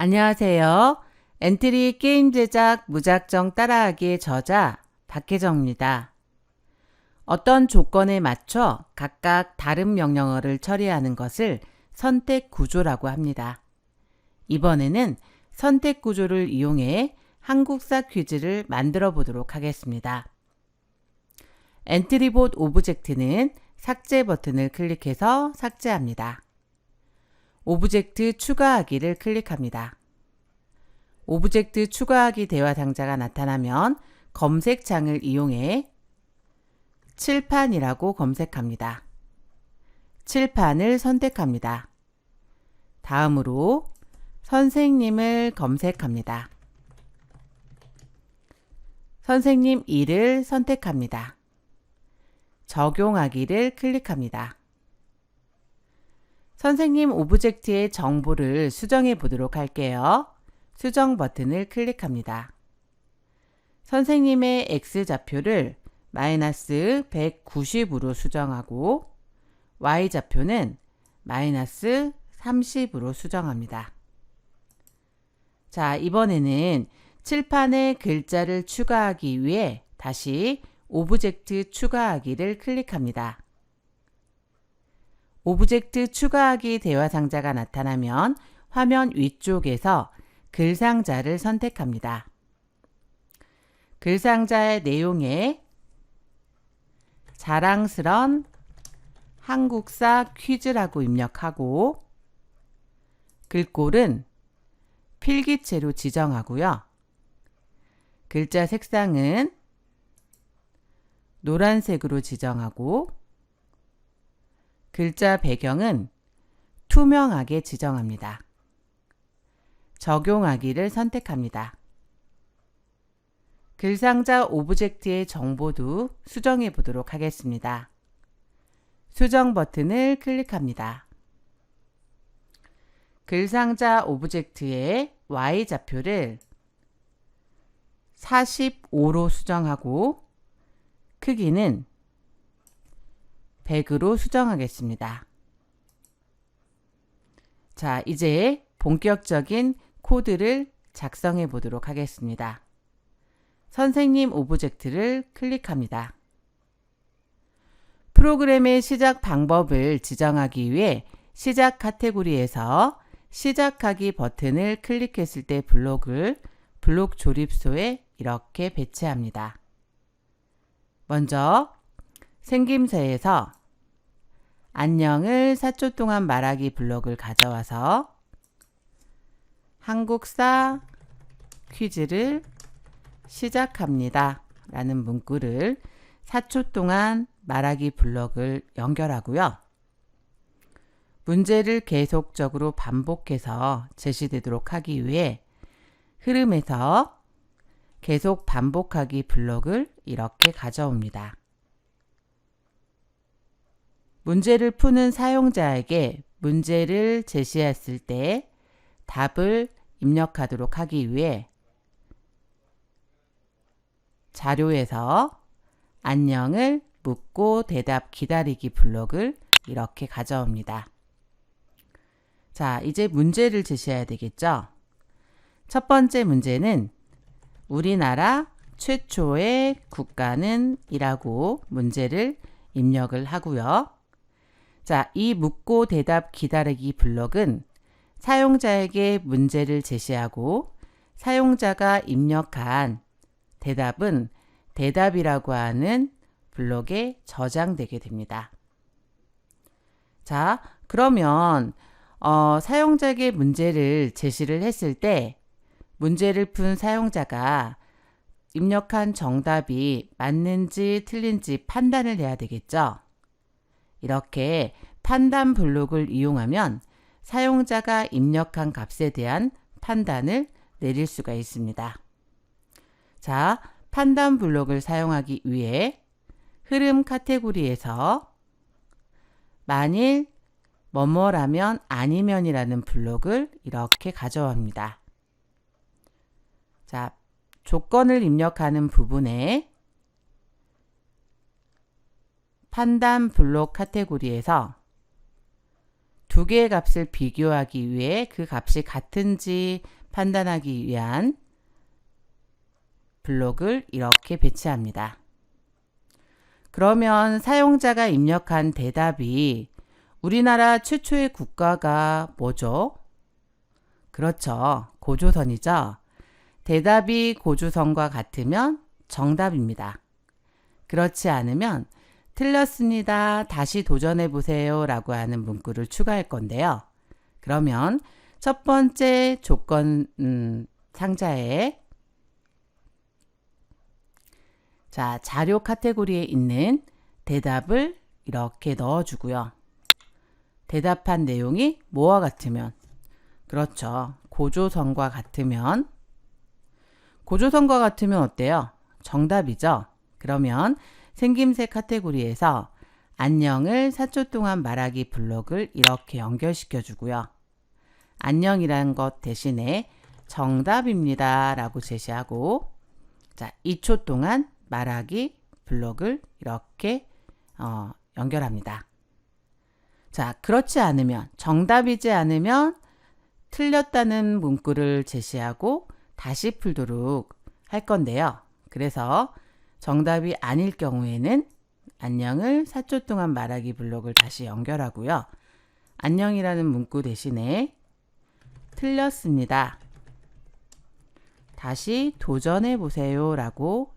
안녕하세요. 엔트리 게임 제작 무작정 따라하기의 저자 박혜정입니다. 어떤 조건에 맞춰 각각 다른 명령어를 처리하는 것을 선택 구조라고 합니다. 이번에는 선택 구조를 이용해 한국사 퀴즈를 만들어 보도록 하겠습니다. 엔트리봇 오브젝트는 삭제 버튼을 클릭해서 삭제합니다. 오브젝트 추가하기를 클릭합니다. 오브젝트 추가하기 대화 상자가 나타나면 검색창을 이용해 칠판이라고 검색합니다. 칠판을 선택합니다. 다음으로 선생님을 검색합니다. 선생님 1을 선택합니다. 적용하기를 클릭합니다. 선생님 오브젝트의 정보를 수정해 보도록 할게요. 수정 버튼을 클릭합니다. 선생님의 X좌표를 마이너스 190으로 수정하고 Y좌표는 마이너스 30으로 수정합니다. 자, 이번에는 칠판에 글자를 추가하기 위해 다시 오브젝트 추가하기를 클릭합니다. 오브젝트 추가하기 대화 상자가 나타나면 화면 위쪽에서 글 상자를 선택합니다. 글 상자의 내용에 자랑스런 한국사 퀴즈라고 입력하고 글꼴은 필기체로 지정하고요. 글자 색상은 노란색으로 지정하고 글자 배경은 투명하게 지정합니다. 적용하기를 선택합니다. 글상자 오브젝트의 정보도 수정해 보도록 하겠습니다. 수정 버튼을 클릭합니다. 글상자 오브젝트의 Y좌표를 45로 수정하고 크기는 100으로 수정하겠습니다. 자, 이제 본격적인 코드를 작성해 보도록 하겠습니다. 선생님 오브젝트를 클릭합니다. 프로그램의 시작 방법을 지정하기 위해 시작 카테고리에서 시작하기 버튼을 클릭했을 때 블록을 블록 조립소에 이렇게 배치합니다. 먼저 생김새에서 안녕을 4초 동안 말하기 블록을 가져와서 한국사 퀴즈를 시작합니다 라는 문구를 4초 동안 말하기 블록을 연결하고요. 문제를 계속적으로 반복해서 제시되도록 하기 위해 흐름에서 계속 반복하기 블록을 이렇게 가져옵니다. 문제를 푸는 사용자에게 문제를 제시했을 때 답을 입력하도록 하기 위해 자료에서 안녕을 묻고 대답 기다리기 블록을 이렇게 가져옵니다. 자, 이제 문제를 제시해야 되겠죠? 첫 번째 문제는 우리나라 최초의 국가는 이라고 문제를 입력을 하고요. 자, 이 묻고 대답 기다리기 블록은 사용자에게 문제를 제시하고 사용자가 입력한 대답은 대답이라고 하는 블록에 저장되게 됩니다. 자, 그러면 사용자에게 문제를 제시를 했을 때 문제를 푼 사용자가 입력한 정답이 맞는지 틀린지 판단을 해야 되겠죠. 이렇게 판단 블록을 이용하면 사용자가 입력한 값에 대한 판단을 내릴 수가 있습니다. 자, 판단 블록을 사용하기 위해 흐름 카테고리에서 만일 뭐뭐라면 아니면이라는 블록을 이렇게 가져옵니다. 자, 조건을 입력하는 부분에 판단 블록 카테고리에서 두 개의 값을 비교하기 위해 그 값이 같은지 판단하기 위한 블록을 이렇게 배치합니다. 그러면 사용자가 입력한 대답이 우리나라 최초의 국가가 뭐죠? 그렇죠. 고조선이죠. 대답이 고조선과 같으면 정답입니다. 그렇지 않으면 틀렸습니다. 다시 도전해 보세요 라고 하는 문구를 추가할 건데요. 그러면 첫 번째 조건 상자에 자, 자료 카테고리에 있는 대답을 이렇게 넣어주고요. 대답한 내용이 뭐와 같으면? 그렇죠. 고조선과 같으면 어때요? 정답이죠. 그러면 생김새 카테고리에서 안녕을 4초 동안 말하기 블록을 이렇게 연결시켜 주고요. 안녕이라는 것 대신에 정답입니다 라고 제시하고 자, 2초 동안 말하기 블록을 이렇게 연결합니다. 자, 그렇지 않으면 정답이지 않으면 틀렸다는 문구를 제시하고 다시 풀도록 할 건데요. 그래서 정답이 아닐 경우에는 안녕을 4초 동안 말하기 블록을 다시 연결하고요. 안녕이라는 문구 대신에 틀렸습니다. 다시 도전해 보세요 라고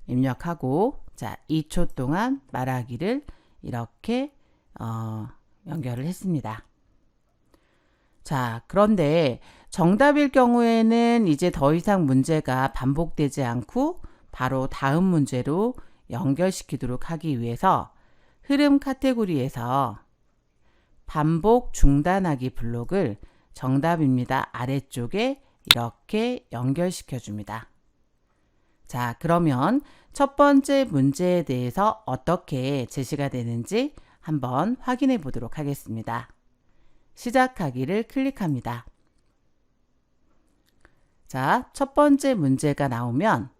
입력하고 자 2초 동안 말하기를 이렇게 연결을 했습니다. 자, 그런데 정답일 경우에는 이제 더 이상 문제가 반복되지 않고 바로 다음 문제로 연결시키도록 하기 위해서 흐름 카테고리에서 반복 중단하기 블록을 정답입니다 아래쪽에 이렇게 연결시켜 줍니다. 자, 그러면 첫 번째 문제에 대해서 어떻게 제시가 되는지 한번 확인해 보도록 하겠습니다. 시작하기를 클릭합니다. 자, 첫 번째 문제가 나오면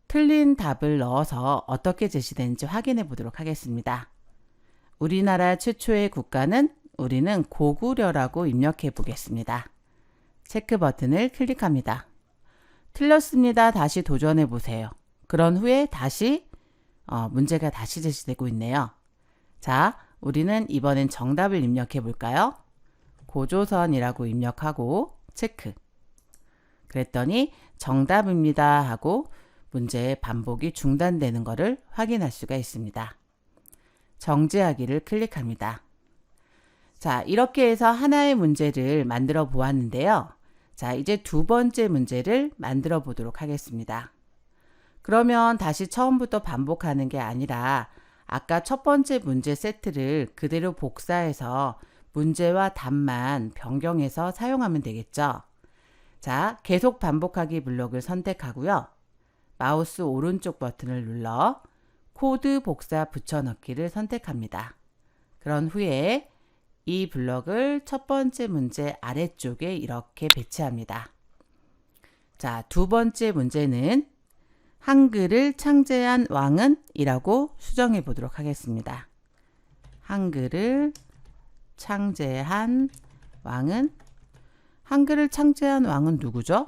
틀린 답을 넣어서 어떻게 제시되는지 확인해 보도록 하겠습니다. 우리나라 최초의 국가는 우리는 고구려라고 입력해 보겠습니다. 체크 버튼을 클릭합니다. 틀렸습니다. 다시 도전해 보세요. 그런 후에 다시 문제가 다시 제시되고 있네요. 자, 우리는 이번엔 정답을 입력해 볼까요? 고조선이라고 입력하고 체크. 그랬더니 정답입니다 하고 문제의 반복이 중단되는 것을 확인할 수가 있습니다. 정지하기를 클릭합니다. 자, 이렇게 해서 하나의 문제를 만들어 보았는데요. 자, 이제 두 번째 문제를 만들어 보도록 하겠습니다. 그러면 다시 처음부터 반복하는 게 아니라 아까 첫 번째 문제 세트를 그대로 복사해서 문제와 답만 변경해서 사용하면 되겠죠. 자, 계속 반복하기 블록을 선택하고요. 마우스 오른쪽 버튼을 눌러 코드 복사 붙여넣기를 선택합니다. 그런 후에 이 블록을 첫 번째 문제 아래쪽에 이렇게 배치합니다. 자, 두 번째 문제는 한글을 창제한 왕은? 이라고 수정해 보도록 하겠습니다. 한글을 창제한 왕은? 한글을 창제한 왕은 누구죠?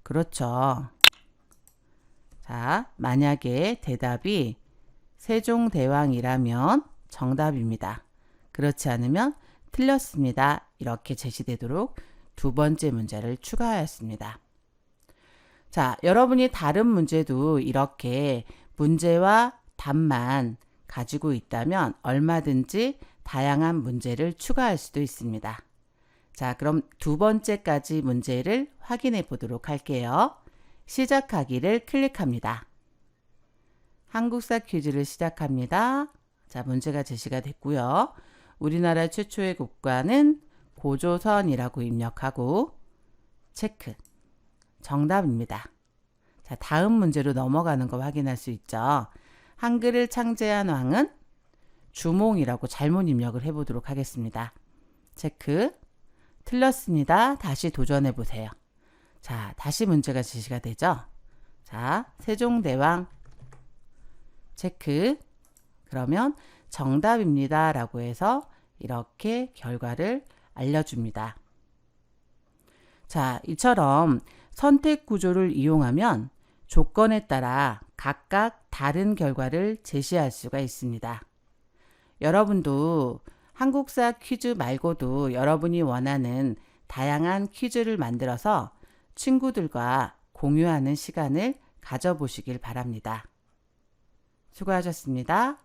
그렇죠. 자, 만약에 대답이 세종대왕이라면 정답입니다. 그렇지 않으면 틀렸습니다. 이렇게 제시되도록 두 번째 문제를 추가하였습니다. 자, 여러분이 다른 문제도 이렇게 문제와 답만 가지고 있다면 얼마든지 다양한 문제를 추가할 수도 있습니다. 자, 그럼 두 번째까지 문제를 확인해 보도록 할게요. 시작하기를 클릭합니다. 한국사 퀴즈를 시작합니다. 자, 문제가 제시가 됐고요. 우리나라 최초의 국가는 고조선이라고 입력하고 체크. 정답입니다. 자, 다음 문제로 넘어가는 거 확인할 수 있죠. 한글을 창제한 왕은 주몽이라고 잘못 입력을 해보도록 하겠습니다. 체크. 틀렸습니다. 다시 도전해 보세요. 자, 다시 문제가 제시가 되죠? 자, 세종대왕 체크. 그러면 정답입니다 라고 해서 이렇게 결과를 알려줍니다. 자, 이처럼 선택 구조를 이용하면 조건에 따라 각각 다른 결과를 제시할 수가 있습니다. 여러분도 한국사 퀴즈 말고도 여러분이 원하는 다양한 퀴즈를 만들어서 친구들과 공유하는 시간을 가져보시길 바랍니다. 수고하셨습니다.